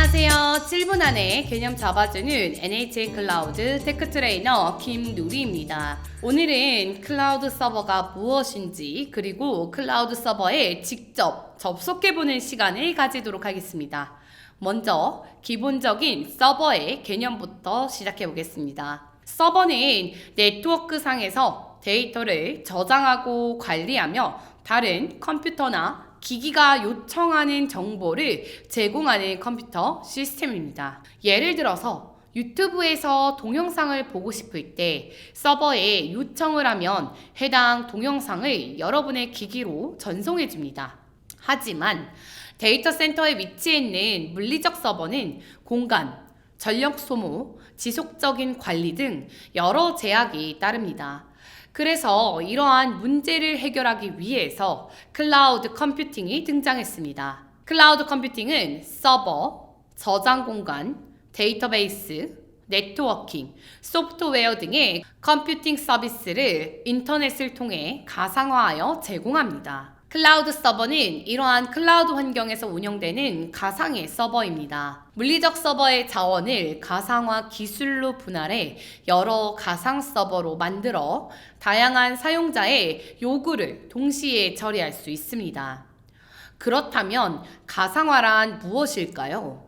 안녕하세요. 7분 안에 개념 잡아주는 NHN 클라우드 테크 트레이너 김누리입니다. 오늘은 클라우드 서버가 무엇인지 그리고 클라우드 서버에 직접 접속해보는 시간을 가지도록 하겠습니다. 먼저 기본적인 서버의 개념부터 시작해 보겠습니다. 서버는 네트워크 상에서 데이터를 저장하고 관리하며 다른 컴퓨터나 기기가 요청하는 정보를 제공하는 컴퓨터 시스템입니다. 예를 들어서 유튜브에서 동영상을 보고 싶을 때 서버에 요청을 하면 해당 동영상을 여러분의 기기로 전송해 줍니다. 하지만 데이터 센터에 위치해 있는 물리적 서버는 공간, 전력 소모, 지속적인 관리 등 여러 제약이 따릅니다. 그래서 이러한 문제를 해결하기 위해서 클라우드 컴퓨팅이 등장했습니다. 클라우드 컴퓨팅은 서버, 저장 공간, 데이터베이스, 네트워킹, 소프트웨어 등의 컴퓨팅 서비스를 인터넷을 통해 가상화하여 제공합니다. 클라우드 서버는 이러한 클라우드 환경에서 운영되는 가상의 서버입니다. 물리적 서버의 자원을 가상화 기술로 분할해 여러 가상 서버로 만들어 다양한 사용자의 요구를 동시에 처리할 수 있습니다. 그렇다면 가상화란 무엇일까요?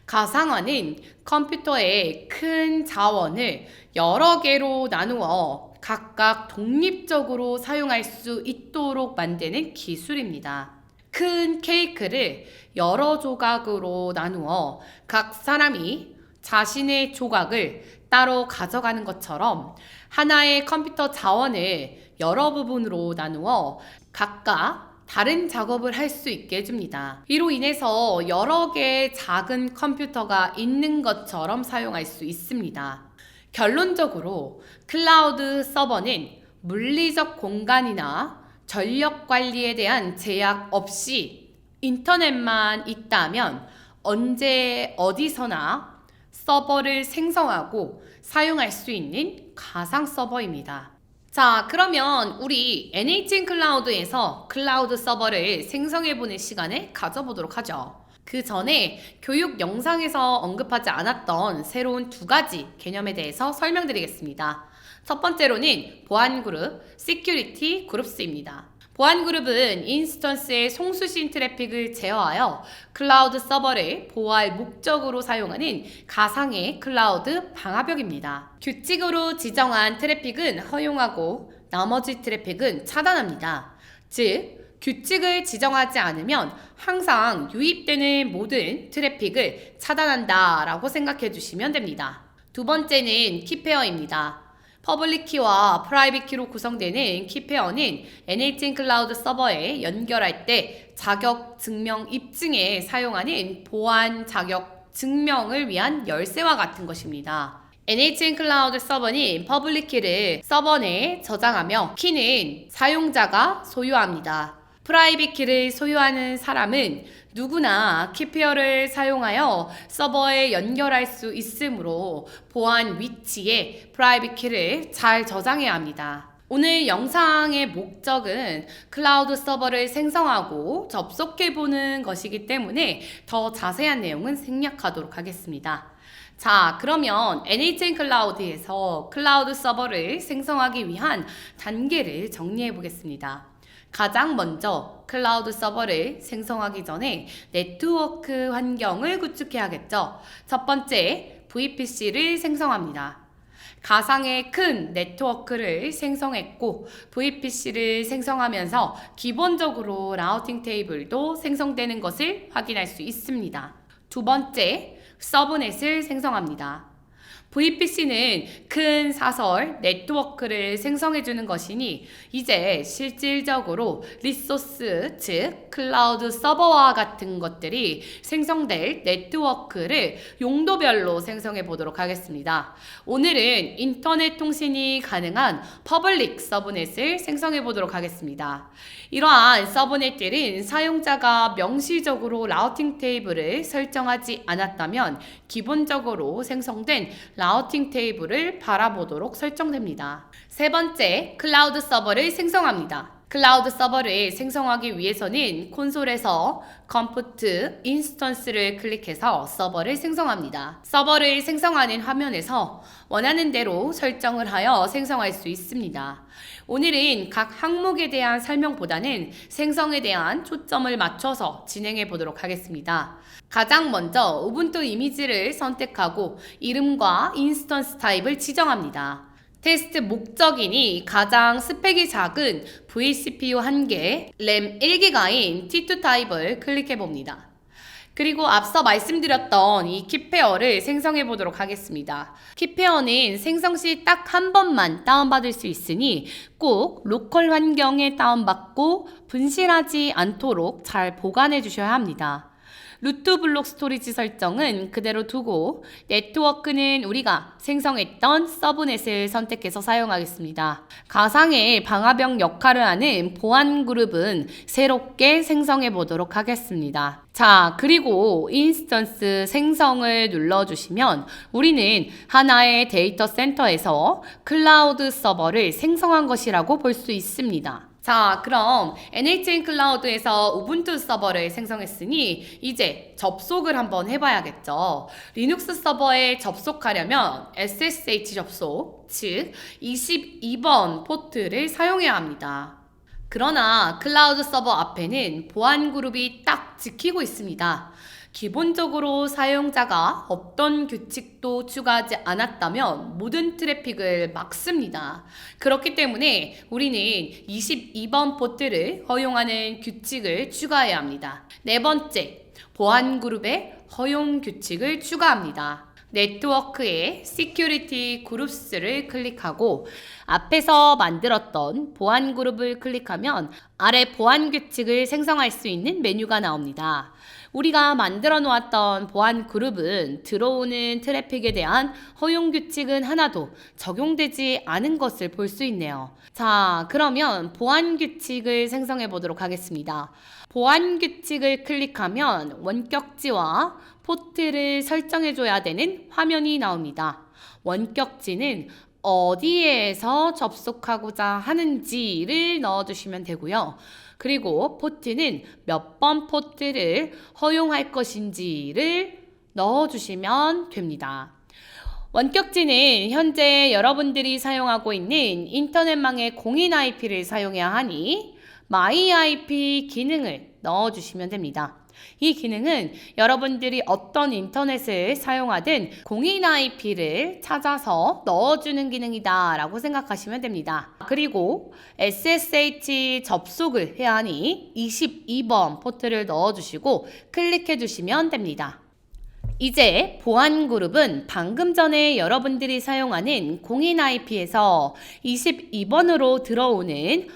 가상화는 컴퓨터의 큰 자원을 여러 개로 나누어 각각 독립적으로 사용할 수 있도록 만드는 기술입니다. 큰 케이크를 여러 조각으로 나누어 각 사람이 자신의 조각을 따로 가져가는 것처럼 하나의 컴퓨터 자원을 여러 부분으로 나누어 각각 다른 작업을 할 수 있게 해줍니다. 이로 인해서 여러 개의 작은 컴퓨터가 있는 것처럼 사용할 수 있습니다. 결론적으로 클라우드 서버는 물리적 공간이나 전력 관리에 대한 제약 없이 인터넷만 있다면 언제 어디서나 서버를 생성하고 사용할 수 있는 가상 서버입니다. 자, 그러면 우리 NHN 클라우드에서 클라우드 서버를 생성해보는 시간을 가져보도록 하죠. 그 전에 교육 영상에서 언급하지 않았던 새로운 두 가지 개념에 대해서 설명드리겠습니다. 첫 번째로는 보안그룹, Security Groups입니다. 보안그룹은 인스턴스의 송수신 트래픽을 제어하여 클라우드 서버를 보호할 목적으로 사용하는 가상의 클라우드 방화벽입니다. 규칙으로 지정한 트래픽은 허용하고 나머지 트래픽은 차단합니다. 즉, 규칙을 지정하지 않으면 항상 유입되는 모든 트래픽을 차단한다 라고 생각해 주시면 됩니다. 두 번째는 키페어입니다. 퍼블릭 키와 프라이빗 키로 구성되는 키페어는 NHN 클라우드 서버에 연결할 때 자격 증명 입증에 사용하는 보안 자격 증명을 위한 열쇠와 같은 것입니다. NHN 클라우드 서버는 퍼블릭 키를 서버 내에 저장하며 키는 사용자가 소유합니다. 프라이빗 키를 소유하는 사람은 누구나 키페어를 사용하여 서버에 연결할 수 있으므로 보안 위치에 프라이빗 키를 잘 저장해야 합니다. 오늘 영상의 목적은 클라우드 서버를 생성하고 접속해보는 것이기 때문에 더 자세한 내용은 생략하도록 하겠습니다. 자, 그러면 NHN 클라우드에서 클라우드 서버를 생성하기 위한 단계를 정리해 보겠습니다. 가장 먼저 클라우드 서버를 생성하기 전에 네트워크 환경을 구축해야겠죠. 첫 번째, VPC를 생성합니다. 가상의 큰 네트워크를 생성했고 VPC를 생성하면서 기본적으로 라우팅 테이블도 생성되는 것을 확인할 수 있습니다. 두 번째, 서브넷을 생성합니다. VPC는 큰 사설 네트워크를 생성해주는 것이니 이제 실질적으로 리소스, 즉 클라우드 서버와 같은 것들이 생성될 네트워크를 용도별로 생성해 보도록 하겠습니다. 오늘은 인터넷 통신이 가능한 퍼블릭 서브넷을 생성해 보도록 하겠습니다. 이러한 서브넷들은 사용자가 명시적으로 라우팅 테이블을 설정하지 않았다면 기본적으로 생성된 라우팅 테이블을 바라보도록 설정됩니다. 세 번째, 클라우드 서버를 생성합니다. 클라우드 서버를 생성하기 위해서는 콘솔에서 컴포트 인스턴스를 클릭해서 서버를 생성합니다. 서버를 생성하는 화면에서 원하는 대로 설정을 하여 생성할 수 있습니다. 오늘은 각 항목에 대한 설명보다는 생성에 대한 초점을 맞춰서 진행해 보도록 하겠습니다. 가장 먼저 우분투 이미지를 선택하고 이름과 인스턴스 타입을 지정합니다. 테스트 목적이니 가장 스펙이 작은 vCPU 1개, 램 1기가인 T2 타입을 클릭해 봅니다. 그리고 앞서 말씀드렸던 이 킵페어를 생성해 보도록 하겠습니다. 킵페어는 생성 시 딱 한 번만 다운받을 수 있으니 꼭 로컬 환경에 다운받고 분실하지 않도록 잘 보관해 주셔야 합니다. 루트 블록 스토리지 설정은 그대로 두고 네트워크는 우리가 생성했던 서브넷을 선택해서 사용하겠습니다. 가상의 방화벽 역할을 하는 보안 그룹은 새롭게 생성해 보도록 하겠습니다. 자, 그리고 인스턴스 생성을 눌러주시면 우리는 하나의 데이터 센터에서 클라우드 서버를 생성한 것이라고 볼 수 있습니다. 자, 그럼 NHN 클라우드에서 우분투 서버를 생성했으니 이제 접속을 한번 해봐야겠죠. 리눅스 서버에 접속하려면 SSH 접속, 즉 22번 포트를 사용해야 합니다. 그러나 클라우드 서버 앞에는 보안 그룹이 딱 지키고 있습니다. 기본적으로 사용자가 어떤 규칙도 추가하지 않았다면 모든 트래픽을 막습니다. 그렇기 때문에 우리는 22번 포트를 허용하는 규칙을 추가해야 합니다. 네 번째, 보안 그룹에 허용 규칙을 추가합니다. 네트워크에 Security Groups를 클릭하고 앞에서 만들었던 보안 그룹을 클릭하면 아래 보안 규칙을 생성할 수 있는 메뉴가 나옵니다. 우리가 만들어 놓았던 보안 그룹은 들어오는 트래픽에 대한 허용 규칙은 하나도 적용되지 않은 것을 볼 수 있네요. 자, 그러면 보안 규칙을 생성해 보도록 하겠습니다. 보안 규칙을 클릭하면 원격지와 포트를 설정해 줘야 되는 화면이 나옵니다. 원격지는 어디에서 접속하고자 하는지를 넣어주시면 되고요. 그리고 포트는 몇 번 포트를 허용할 것인지를 넣어주시면 됩니다. 원격지는 현재 여러분들이 사용하고 있는 인터넷망의 공인 IP를 사용해야 하니 My IP 기능을 넣어주시면 됩니다. 이 기능은 여러분들이 어떤 인터넷을 사용하든 공인 IP를 찾아서 넣어주는 기능이다 라고 생각하시면 됩니다. 그리고 SSH 접속을 해야 하니 22번 포트를 넣어주시고 클릭해 주시면 됩니다. 이제 보안 그룹은 방금 전에 여러분들이 사용하는 공인 IP에서 22번으로 들어오는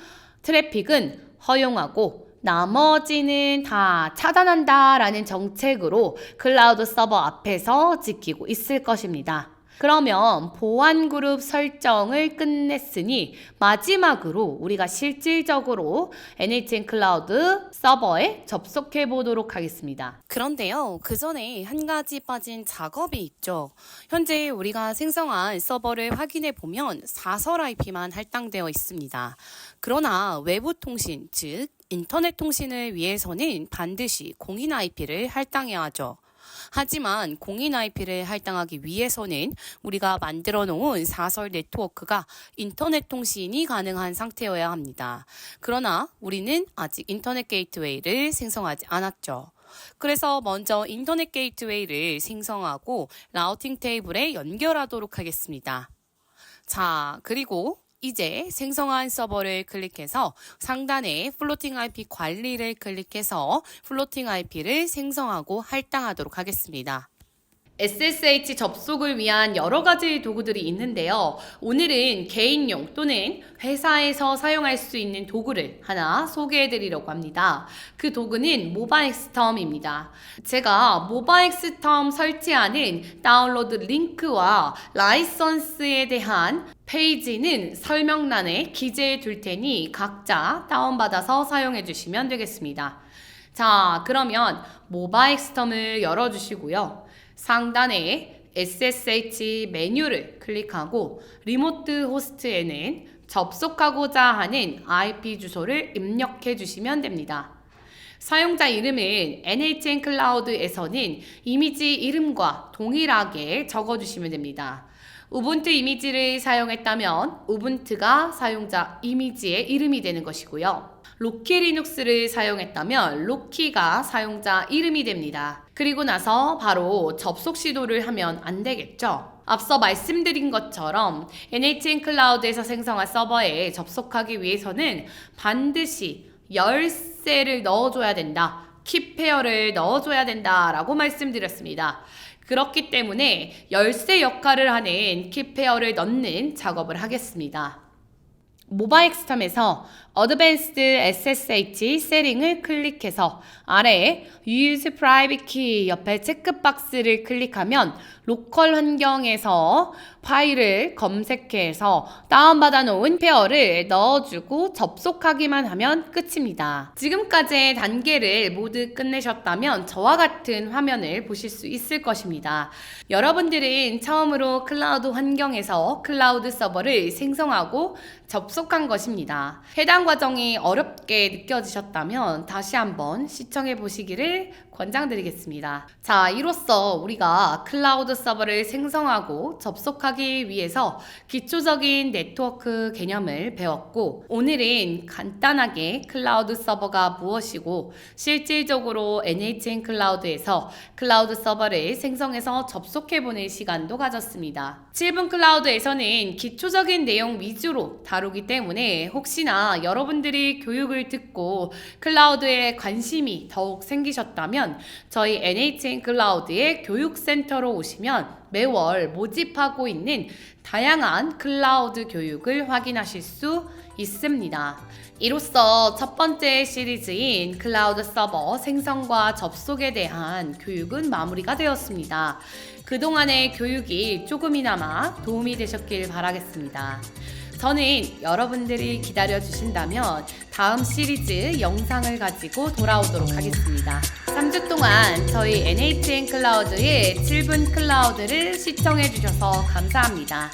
트래픽은 허용하고 나머지는 다 차단한다 라는 정책으로 클라우드 서버 앞에서 지키고 있을 것입니다. 그러면 보안 그룹 설정을 끝냈으니 마지막으로 우리가 실질적으로 NHN 클라우드 서버에 접속해 보도록 하겠습니다. 그런데요, 그 전에 한 가지 빠진 작업이 있죠. 현재 우리가 생성한 서버를 확인해 보면 사설 IP만 할당되어 있습니다. 그러나 외부 통신, 즉 인터넷 통신을 위해서는 반드시 공인 IP를 할당해야 하죠. 하지만 공인 IP를 할당하기 위해서는 우리가 만들어 놓은 사설 네트워크가 인터넷 통신이 가능한 상태여야 합니다. 그러나 우리는 아직 인터넷 게이트웨이를 생성하지 않았죠. 그래서 먼저 인터넷 게이트웨이를 생성하고 라우팅 테이블에 연결하도록 하겠습니다. 자, 그리고 이제 생성한 서버를 클릭해서 상단에 플로팅 IP 관리를 클릭해서 플로팅 IP를 생성하고 할당하도록 하겠습니다. SSH 접속을 위한 여러 가지 도구들이 있는데요. 오늘은 개인용 또는 회사에서 사용할 수 있는 도구를 하나 소개해 드리려고 합니다. 그 도구는 모바엑스텀입니다. 제가 모바엑스텀 설치하는 다운로드 링크와 라이선스에 대한 페이지는 설명란에 기재해 둘 테니 각자 다운받아서 사용해 주시면 되겠습니다. 자, 그러면 모바엑스텀을 열어주시고요. 상단에 SSH 메뉴를 클릭하고 리모트 호스트에는 접속하고자 하는 IP 주소를 입력해 주시면 됩니다. 사용자 이름은 NHN 클라우드에서는 이미지 이름과 동일하게 적어주시면 됩니다. 우분투 이미지를 사용했다면 우분투가 사용자 이미지의 이름이 되는 것이고요. 로키 리눅스를 사용했다면 로키가 사용자 이름이 됩니다. 그리고 나서 바로 접속 시도를 하면 안 되겠죠? 앞서 말씀드린 것처럼 NHN 클라우드에서 생성한 서버에 접속하기 위해서는 반드시 열쇠를 넣어줘야 된다. 키페어를 넣어줘야 된다라고 말씀드렸습니다. 그렇기 때문에 열쇠 역할을 하는 키페어를 넣는 작업을 하겠습니다. 모바일 엑스텀에서 Advanced SSH 세팅을 클릭해서 아래에 Use Private Key 옆에 체크박스를 클릭하면 로컬 환경에서 파일을 검색해서 다운받아 놓은 페어를 넣어주고 접속하기만 하면 끝입니다. 지금까지의 단계를 모두 끝내셨다면 저와 같은 화면을 보실 수 있을 것입니다. 여러분들은 처음으로 클라우드 환경에서 클라우드 서버를 생성하고 접속한 것입니다. 해당 과정이 어렵게 느껴지셨다면 다시 한번 시청해 보시기를 권장드리겠습니다. 자, 이로써 우리가 클라우드 서버를 생성하고 접속하기 위해서 기초적인 네트워크 개념을 배웠고, 오늘은 간단하게 클라우드 서버가 무엇이고 실질적으로 NHN 클라우드에서 클라우드 서버를 생성해서 접속해보는 시간도 가졌습니다. 7분 클라우드에서는 기초적인 내용 위주로 다루기 때문에 혹시나 여러분들이 교육을 듣고 클라우드에 관심이 더욱 생기셨다면 저희 NHN 클라우드의 교육센터로 오시면 매월 모집하고 있는 다양한 클라우드 교육을 확인하실 수 있습니다. 이로써 첫 번째 시리즈인 클라우드 서버 생성과 접속에 대한 교육은 마무리가 되었습니다. 그동안의 교육이 조금이나마 도움이 되셨길 바라겠습니다. 저는 여러분들이 기다려주신다면 다음 시리즈 영상을 가지고 돌아오도록 하겠습니다. 3주 동안 저희 NHN 클라우드의 7분 클라우드를 시청해주셔서 감사합니다.